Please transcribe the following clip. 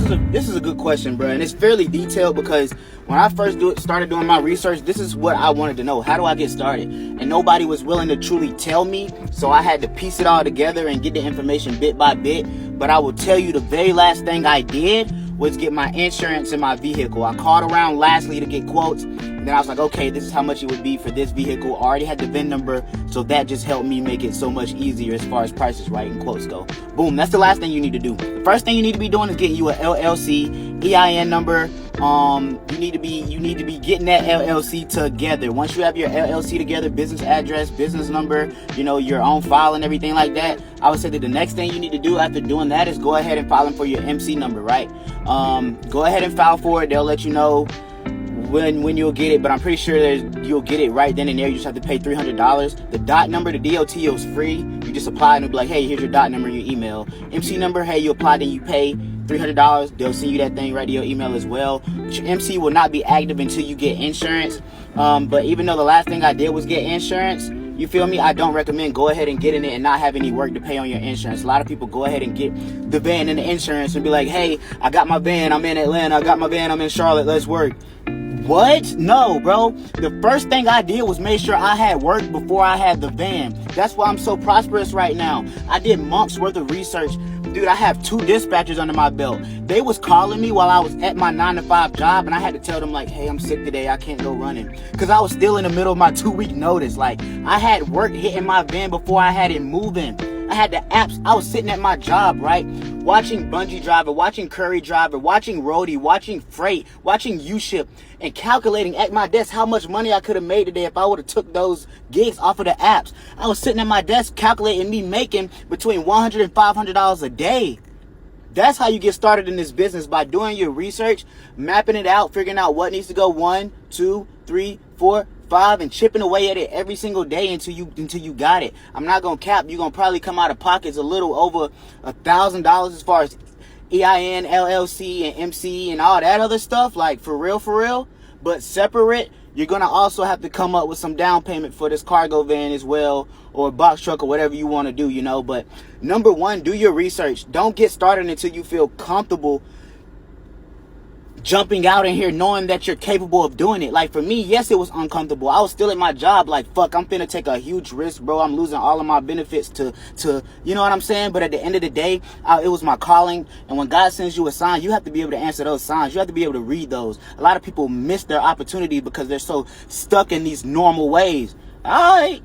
this is a good question, bro, and it's fairly detailed because when I first started doing my research, this is what I wanted to know. How do I get started? And nobody was willing to truly tell me, so I had to piece it all together and get the information bit by bit. But I will tell you, the very last thing I did was get my insurance in my vehicle. I called around lastly to get quotes, and then I was like, okay, this is how much it would be for this vehicle. I already had the VIN number, so that just helped me make it so much easier as far as prices right and quotes go. Boom, that's the last thing you need to do. The first thing you need to be doing is getting you a LLC, EIN number. You need to be getting that LLC together. Once you have your LLC together, business address, business number, your own file and everything like that, I would say that the next thing you need to do after doing that is go ahead and file for your MC number, right? Go ahead and file for it. They'll let you know when you'll get it, but I'm pretty sure you'll get it right then and there. You just have to pay $300. The dot number, the DOT, is free. You just apply and it'll be like, hey, here's your dot number and your email. MC number, hey, you apply, then you pay $300. They'll send you that thing right to your email as well. But your MC will not be active until you get insurance. But even though the last thing I did was get insurance, you feel me? I don't recommend go ahead and getting it and not have any work to pay on your insurance. A lot of people go ahead and get the van and the insurance and be like, hey, I got my van, I'm in Atlanta. I got my van, I'm in Charlotte, let's work. What? No, bro. The first thing I did was make sure I had work before I had the van. That's why I'm so prosperous right now. I did months worth of research. Dude, I have 2 dispatchers under my belt. They was calling me while I was at my 9-to-5 job, and I had to tell them, like, hey, I'm sick today, I can't go running. Because I was still in the middle of my 2-week notice. Like, I had work hitting my van before I had it moving. I had the apps. I was sitting at my job, right? Watching Bungee Driver, watching Curry Driver, watching Roadie, watching Freight, watching U-Ship, and calculating at my desk how much money I could have made today if I would have took those gigs off of the apps. I was sitting at my desk calculating me making between $100 and $500 a day. That's how you get started in this business, by doing your research, mapping it out, figuring out what needs to go 1, 2, 3, 4, 5, and chipping away at it every single day until you got it. I'm not gonna cap. You're gonna probably come out of pockets a little over $1,000 as far as EIN, LLC, and MC and all that other stuff. Like for real. But separate, you're gonna also have to come up with some down payment for this cargo van as well, or a box truck, or whatever you want to do, But number one, do your research. Don't get started until you feel comfortable jumping out in here knowing that you're capable of doing it. Like for me, yes, it was uncomfortable. I was still at my job like, fuck, I'm finna take a huge risk, bro. I'm losing all of my benefits to you know what I'm saying? But at the end of the day, it was my calling. And when God sends you a sign, you have to be able to answer those signs. You have to be able to read those. A lot of people miss their opportunity because they're so stuck in these normal ways. All right.